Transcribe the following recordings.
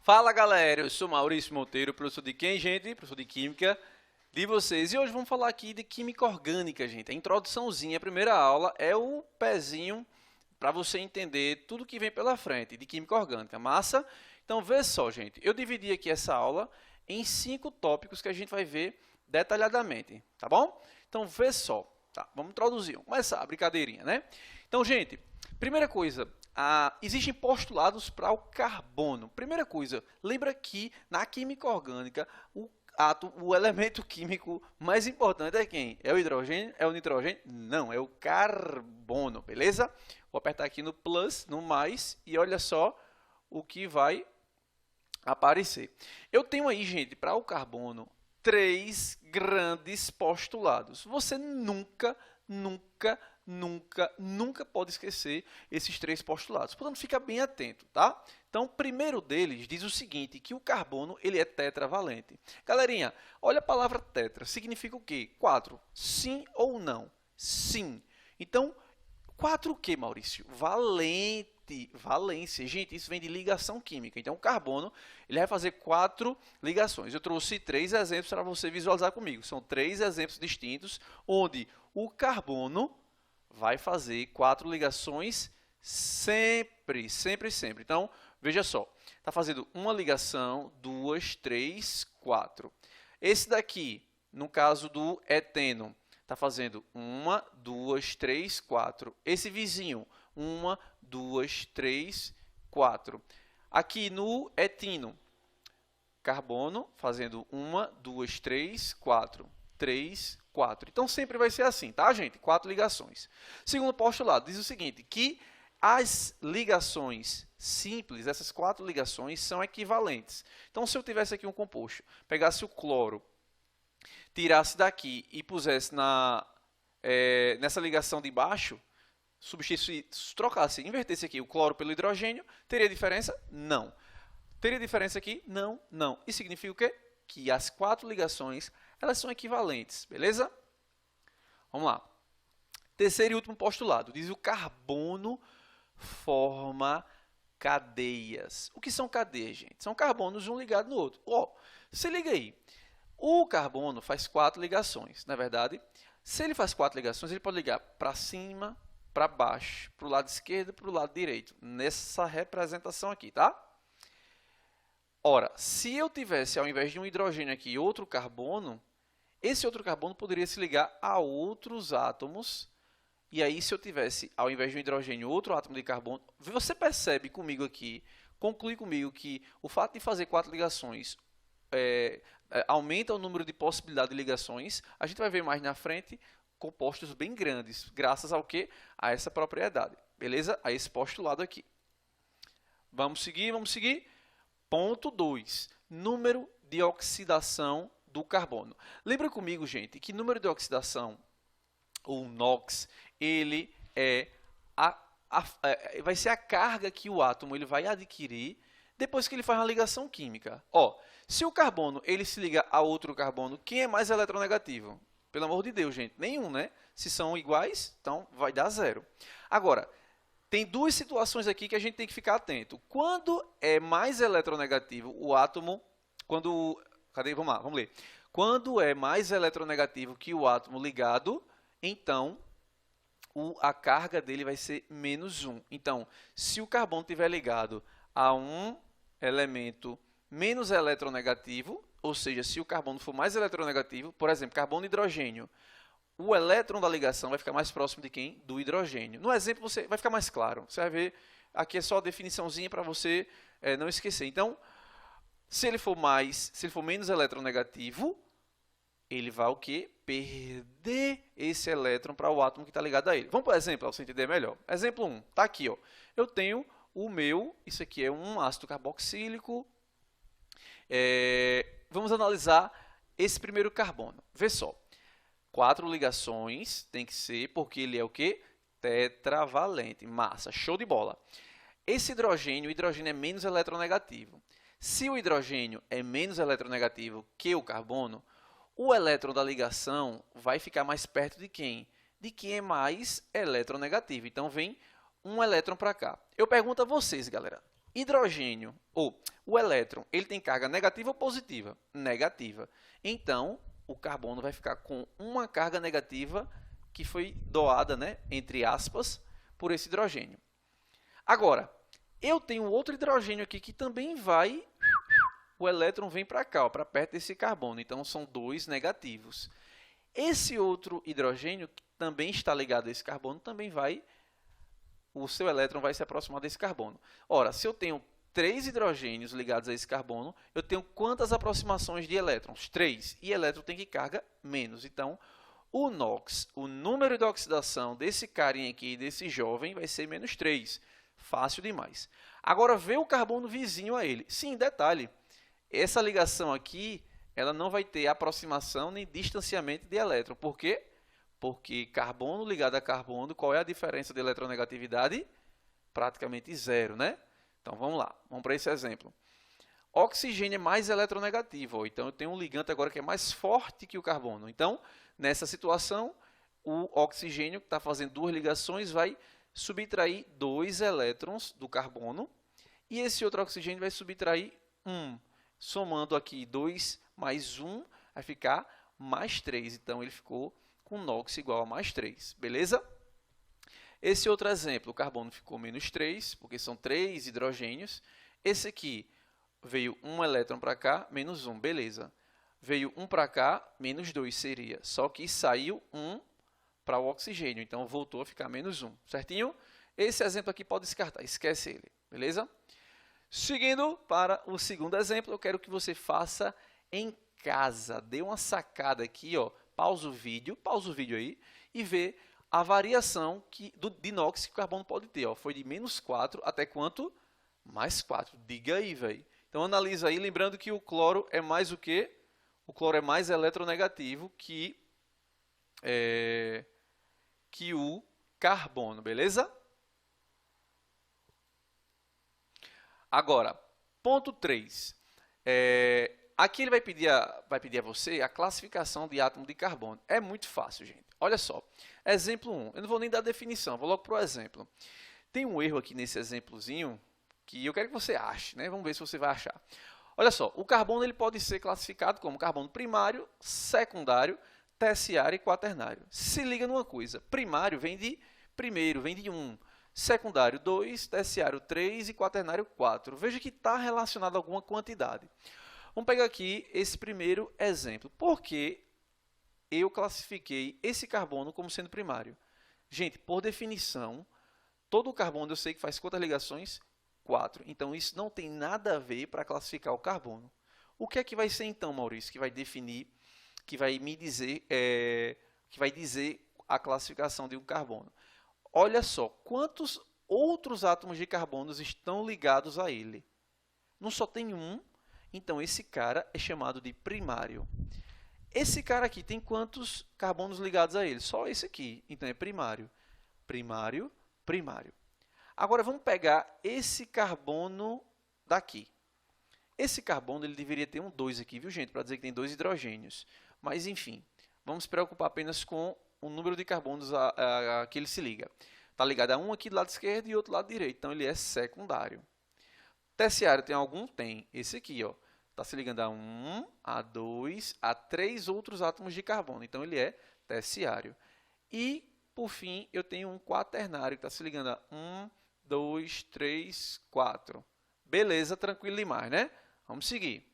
Fala galera, eu sou Maurício Monteiro, professor de quem, gente? Professor de Química de vocês. E hoje vamos falar aqui de Química Orgânica, gente. A introduçãozinha, a primeira aula é o pezinho para você entender tudo que vem pela frente de Química Orgânica. Massa? Então, vê só, gente. Eu dividi aqui essa aula em 5 tópicos que a gente vai ver detalhadamente, tá bom? Então, vê só. Tá, vamos introduzir. Vamos começar a brincadeirinha, né? Então, gente, primeira coisa, existem postulados para o carbono. Primeira coisa, lembra que na química orgânica, o elemento químico mais importante é quem? É o hidrogênio? É o nitrogênio? Não, é o carbono, beleza? Vou apertar aqui no plus, no mais, e olha só o que vai aparecer. Eu tenho aí, gente, para o carbono, 3 grandes postulados. Você nunca pode esquecer esses 3 postulados. Portanto, fica bem atento, tá? Então, o primeiro deles diz o seguinte, que o carbono ele é tetravalente. Galerinha, olha a palavra tetra. Significa o quê? 4. Sim ou não? Sim. Então, 4 o quê, Maurício? Valente. Valência. Gente, isso vem de ligação química. Então, o carbono ele vai fazer 4 ligações. Eu trouxe 3 exemplos para você visualizar comigo. São 3 exemplos distintos, onde o carbono vai fazer 4 ligações sempre. Então, veja só. Está fazendo uma ligação, 2, 3, 4. Esse daqui, no caso do eteno, está fazendo 1, 2, 3, 4. Esse vizinho, 1, 2, 3, 4. Aqui no etino, carbono, fazendo 1, 2, 3, 4. 3, 4. Então, sempre vai ser assim, tá, gente? 4 ligações. Segundo postulado, diz o seguinte, que as ligações simples, essas 4 ligações, são equivalentes. Então, se eu tivesse aqui um composto, pegasse o cloro, tirasse daqui e pusesse nessa ligação de baixo, trocasse, invertesse aqui o cloro pelo hidrogênio, teria diferença? Não. Teria diferença aqui? Não, não. Isso significa o quê? Que as 4 ligações elas são equivalentes, beleza? Vamos lá. Terceiro e último postulado, diz o carbono forma cadeias. O que são cadeias, gente? São carbonos um ligado no outro. Se liga aí. O carbono faz 4 ligações, na verdade. Se ele faz 4 ligações, ele pode ligar para cima, para baixo, para o lado esquerdo e para o lado direito, nessa representação aqui, tá? Ora, se eu tivesse, ao invés de um hidrogênio aqui, outro carbono, esse outro carbono poderia se ligar a outros átomos. E aí, se eu tivesse, ao invés de um hidrogênio, outro átomo de carbono, você percebe comigo aqui, conclui comigo que o fato de fazer 4 ligações aumenta o número de possibilidades de ligações. A gente vai ver mais na frente compostos bem grandes, graças ao quê? A essa propriedade, beleza? A esse postulado aqui. Vamos seguir. Ponto 2, número de oxidação do carbono. Lembra comigo, gente, que número de oxidação, ou NOx, ele vai ser a carga que o átomo ele vai adquirir depois que ele faz uma ligação química. Se o carbono ele se liga a outro carbono, quem é mais eletronegativo? Pelo amor de Deus, gente, nenhum, né? Se são iguais, então vai dar 0. Agora, tem 2 situações aqui que a gente tem que ficar atento. Quando é mais eletronegativo o átomo, vamos ler. Quando é mais eletronegativo que o átomo ligado, então a carga dele vai ser menos 1. Então, se o carbono estiver ligado a um elemento menos eletronegativo, ou seja, se o carbono for mais eletronegativo, por exemplo, carbono e hidrogênio, o elétron da ligação vai ficar mais próximo de quem? Do hidrogênio. No exemplo, vai ficar mais claro. Você vai ver, aqui é só a definiçãozinha para você não esquecer. Então, se ele for menos eletronegativo, ele vai o quê? Perder esse elétron para o átomo que está ligado a ele. Vamos para o exemplo, para você entender melhor. Exemplo 1, está aqui. Eu tenho isso aqui é um ácido carboxílico. Vamos analisar esse primeiro carbono. Vê só. 4 ligações tem que ser, porque ele é o quê? Tetravalente. Massa, show de bola. Esse hidrogênio, o hidrogênio é menos eletronegativo. Se o hidrogênio é menos eletronegativo que o carbono, o elétron da ligação vai ficar mais perto de quem? De quem é mais eletronegativo. Então, vem um elétron para cá. Eu pergunto a vocês, galera. hidrogênio, ou o elétron, ele tem carga negativa ou positiva? Negativa. Então, o carbono vai ficar com uma carga negativa que foi doada, né, entre aspas, por esse hidrogênio. Agora, eu tenho outro hidrogênio aqui que também vai... O elétron vem para cá, para perto desse carbono. Então, são dois negativos. Esse outro hidrogênio, que também está ligado a esse carbono, também vai... O seu elétron vai se aproximar desse carbono. Ora, se eu tenho 3 hidrogênios ligados a esse carbono, eu tenho quantas aproximações de elétrons? 3. E elétron tem que carga menos. Então, o NOx, o número de oxidação desse carinha aqui, desse jovem, vai ser menos 3. Fácil demais. Agora, vê o carbono vizinho a ele. Sim, detalhe. Essa ligação aqui, ela não vai ter aproximação nem distanciamento de elétron. Por quê? Porque carbono ligado a carbono, qual é a diferença de eletronegatividade? Praticamente zero, né? Então, vamos lá. Vamos para esse exemplo. Oxigênio é mais eletronegativo. Então, eu tenho um ligante agora que é mais forte que o carbono. Então, nessa situação, o oxigênio, que está fazendo duas ligações, vai subtrair 2 elétrons do carbono. E esse outro oxigênio vai subtrair 1. Somando aqui 2 mais 1, vai ficar mais 3. Então, ele ficou com NOx igual a mais 3. Beleza? Esse outro exemplo, o carbono ficou menos 3, porque são 3 hidrogênios. Esse aqui veio um elétron para cá, menos 1. Beleza. Veio um para cá, menos 2 seria. Só que saiu 1 para o oxigênio. Então, voltou a ficar menos 1. Certinho? Esse exemplo aqui pode descartar. Esquece ele. Beleza? Seguindo para o segundo exemplo, eu quero que você faça em casa. Dê uma sacada aqui, ó. Pausa o vídeo aí e vê a variação de NOx que o carbono pode ter. Ó. Foi de menos 4 até quanto? Mais 4. Diga aí, velho. Então, analisa aí, lembrando que o cloro é mais o quê? O cloro é mais eletronegativo que o carbono, beleza? Agora, ponto 3. Aqui ele vai pedir a você a classificação de átomo de carbono. É muito fácil, gente. Olha só. Exemplo 1. Eu não vou nem dar definição, vou logo para o exemplo. Tem um erro aqui nesse exemplozinho que eu quero que você ache, né? Vamos ver se você vai achar. Olha só, o carbono ele pode ser classificado como carbono primário, secundário, terciário e quaternário. Se liga numa coisa. Primário vem de primeiro, vem de 1. Secundário 2, terciário 3 e quaternário 4. Veja que está relacionado a alguma quantidade. Vamos pegar aqui esse primeiro exemplo. Por que eu classifiquei esse carbono como sendo primário? Gente, por definição, todo o carbono eu sei que faz quantas ligações? 4. Então, isso não tem nada a ver para classificar o carbono. O que é que vai ser então, Maurício, que vai definir, que vai me dizer, que vai dizer a classificação de um carbono? Olha só, quantos outros átomos de carbono estão ligados a ele? Não só tem um, então esse cara é chamado de primário. Esse cara aqui tem quantos carbonos ligados a ele? Só esse aqui, então é primário. Primário, primário. Agora, vamos pegar esse carbono daqui. Esse carbono ele deveria ter um 2 aqui, viu, gente? Para dizer que tem 2 hidrogênios. Mas, enfim, vamos se preocupar apenas com o número de carbonos a que ele se liga. Está ligado a um aqui do lado esquerdo e outro lado direito. Então, ele é secundário. Terciário tem algum? Tem. Esse aqui, ó. Está se ligando a 1, a 2, a 3 outros átomos de carbono. Então, ele é terciário. E, por fim, eu tenho um quaternário, que está se ligando a 1, 2, 3, 4. Beleza, tranquilo demais, né? Vamos seguir.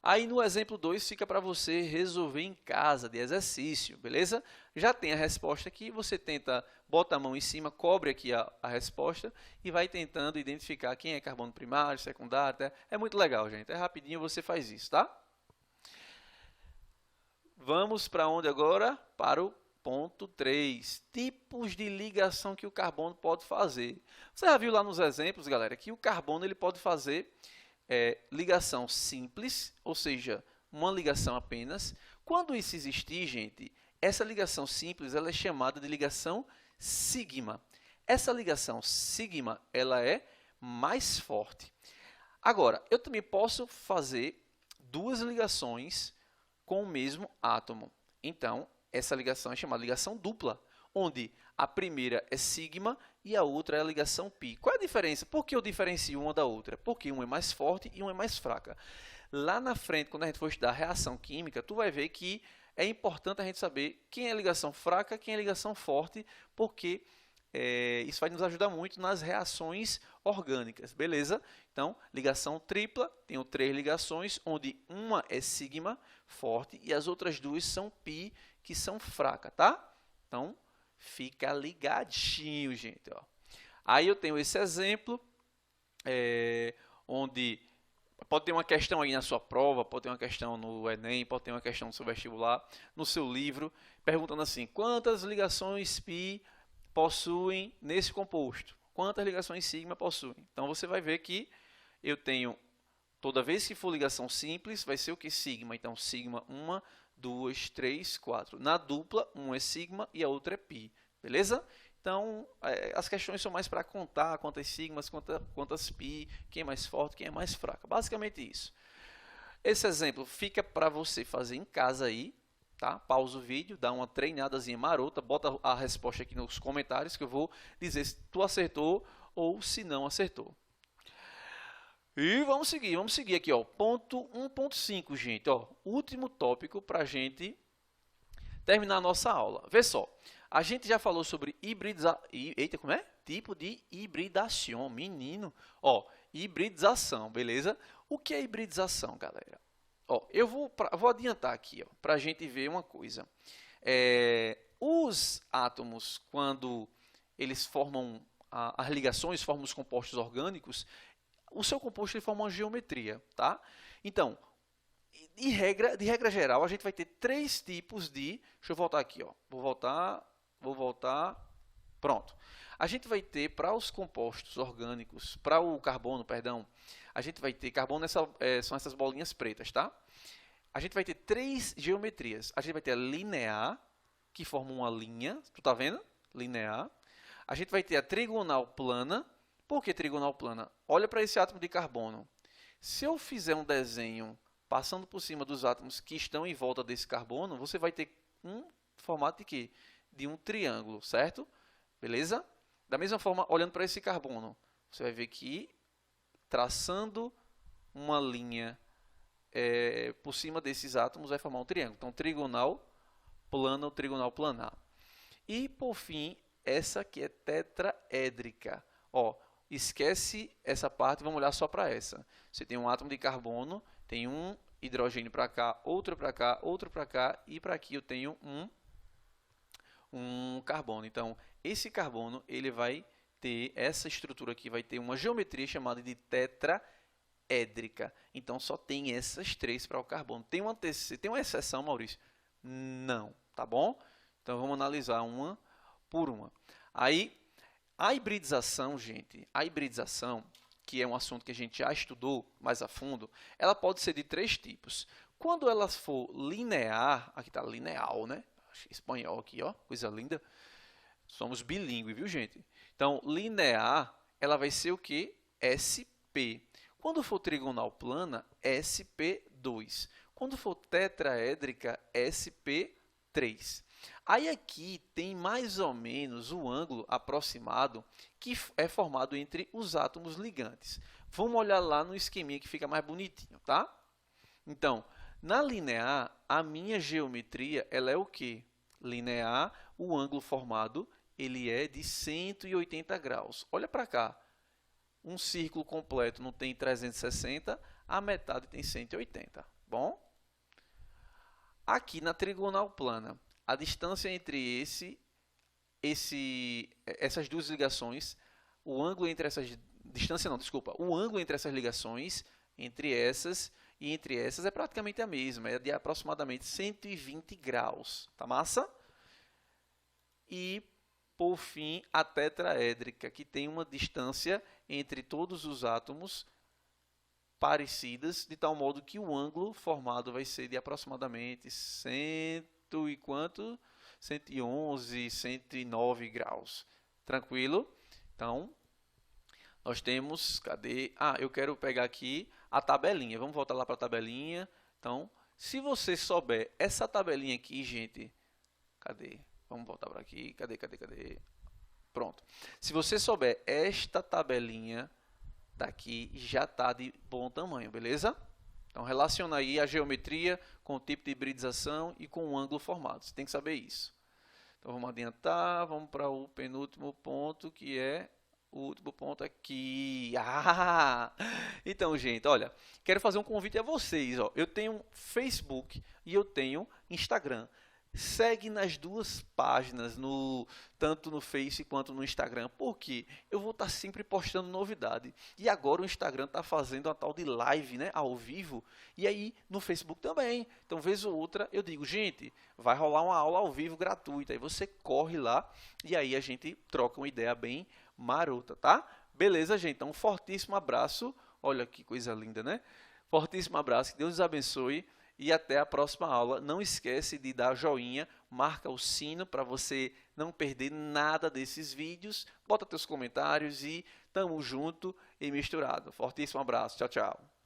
Aí, no exemplo 2, fica para você resolver em casa, de exercício, beleza? Já tem a resposta aqui, você tenta, bota a mão em cima, cobre aqui a resposta e vai tentando identificar quem é carbono primário, secundário, tá? É muito legal, gente. É rapidinho, você faz isso, tá? Vamos para onde agora? Para o ponto 3. Tipos de ligação que o carbono pode fazer. Você já viu lá nos exemplos, galera, que o carbono ele pode fazer ligação simples, ou seja, uma ligação apenas. Quando isso existir, gente, essa ligação simples ela é chamada de ligação sigma. Essa ligação sigma ela é mais forte. Agora, eu também posso fazer duas ligações com o mesmo átomo. Então, essa ligação é chamada ligação dupla. onde a primeira é sigma e a outra é a ligação π. Qual é a diferença? Por que eu diferencio uma da outra? Porque uma é mais forte e uma é mais fraca. Lá na frente, quando a gente for estudar reação química, tu vai ver que é importante a gente saber quem é ligação fraca, quem é ligação forte, porque isso vai nos ajudar muito nas reações orgânicas, beleza? Então, ligação tripla, tenho 3 ligações, onde uma é sigma, forte, e as outras 2 são π, que são fracas, tá? Então, fica ligadinho, gente. Ó. Aí eu tenho esse exemplo, onde pode ter uma questão aí na sua prova, pode ter uma questão no Enem, pode ter uma questão no seu vestibular, no seu livro, perguntando assim, quantas ligações π possuem nesse composto? Quantas ligações sigma possuem? Então, você vai ver que eu tenho, toda vez que for ligação simples, vai ser o que? Sigma. Então, sigma 1, 2, 3, 4. Na dupla, um é sigma e a outra é π. Beleza? Então, as questões são mais para contar quantas sigmas, quantas π, quem é mais forte, quem é mais fraco. Basicamente isso. Esse exemplo fica para você fazer em casa aí, tá? Pausa o vídeo, dá uma treinadazinha marota, bota a resposta aqui nos comentários que eu vou dizer se tu acertou ou se não acertou. E vamos seguir aqui, ó, ponto 1.5, gente, ó, último tópico para a gente terminar a nossa aula. Vê só, a gente já falou sobre tipo de hibridação, menino, ó, hibridização, beleza? O que é hibridização, galera? Ó, eu vou adiantar aqui, para a gente ver uma coisa. Os átomos, quando eles formam as ligações, formam os compostos orgânicos, o seu composto ele forma uma geometria, tá? Então, de regra geral, a gente vai ter 3 tipos de... Deixa eu voltar aqui, ó. Vou voltar. Pronto. A gente vai ter, para os compostos orgânicos, para o carbono, perdão, a gente vai ter carbono, são essas bolinhas pretas, tá? A gente vai ter 3 geometrias. A gente vai ter a linear, que forma uma linha, tu tá vendo? Linear. A gente vai ter a trigonal plana. Por que trigonal plana? Olha para esse átomo de carbono. Se eu fizer um desenho passando por cima dos átomos que estão em volta desse carbono, você vai ter um formato de quê? De um triângulo, certo? Beleza? Da mesma forma, olhando para esse carbono, você vai ver que traçando uma linha por cima desses átomos vai formar um triângulo. Então, trigonal plana ou trigonal planar. E, por fim, essa aqui é tetraédrica. Ó, esquece essa parte, vamos olhar só para essa. Você tem um átomo de carbono, tem um hidrogênio para cá, outro para cá, outro para cá, e para aqui eu tenho um carbono. Então, esse carbono ele vai ter, essa estrutura aqui vai ter uma geometria chamada de tetraédrica. Então, só tem essas 3 para o carbono. Tem uma exceção, Maurício? Não, tá bom? Então, vamos analisar uma por uma. Aí, a hibridização, gente, que é um assunto que a gente já estudou mais a fundo, ela pode ser de 3 tipos. Quando ela for linear, aqui está lineal, né? Espanhol aqui, ó, coisa linda. Somos bilíngue, viu, gente? Então, linear, ela vai ser o quê? SP. Quando for trigonal plana, SP2. Quando for tetraédrica, SP3. Aí aqui tem mais ou menos o ângulo aproximado que é formado entre os átomos ligantes. Vamos olhar lá no esqueminha que fica mais bonitinho, tá? Então, na linear, a minha geometria ela é o quê? Linear, o ângulo formado ele é de 180 graus. Olha para cá. Um círculo completo não tem 360, a metade tem 180. Bom? Aqui na trigonal plana, a distância entre essas duas ligações, o ângulo entre essas o ângulo entre essas ligações, entre essas é praticamente a mesma, é de aproximadamente 120 graus, tá massa? E por fim, a tetraédrica, que tem uma distância entre todos os átomos parecidas, de tal modo que o ângulo formado vai ser de aproximadamente 111, 109 graus. Tranquilo? Então, nós temos, cadê? Eu quero pegar aqui a tabelinha. Vamos voltar lá para a tabelinha. Então, se você souber essa tabelinha aqui, gente, cadê? Vamos voltar para aqui. Cadê? Pronto. Se você souber esta tabelinha daqui, já está de bom tamanho, beleza? Então, relaciona aí a geometria com o tipo de hibridização e com o ângulo formado. Você tem que saber isso. Então, vamos adiantar, vamos para o penúltimo ponto, que é o último ponto aqui. Então, gente, olha, quero fazer um convite a vocês. Ó. Eu tenho Facebook e eu tenho Instagram. Segue nas duas páginas, tanto no Face quanto no Instagram, porque eu vou estar sempre postando novidade. E agora o Instagram está fazendo a tal de live, né, ao vivo, e aí no Facebook também. Então, vez ou outra, eu digo, gente, vai rolar uma aula ao vivo gratuita. Aí você corre lá e aí a gente troca uma ideia bem marota, tá? Beleza, gente? Então, um fortíssimo abraço. Olha que coisa linda, né? Fortíssimo abraço, que Deus os abençoe. E até a próxima aula. Não esquece de dar joinha, marca o sino para você não perder nada desses vídeos. Bota teus comentários e tamo junto e misturado. Fortíssimo abraço. Tchau, tchau.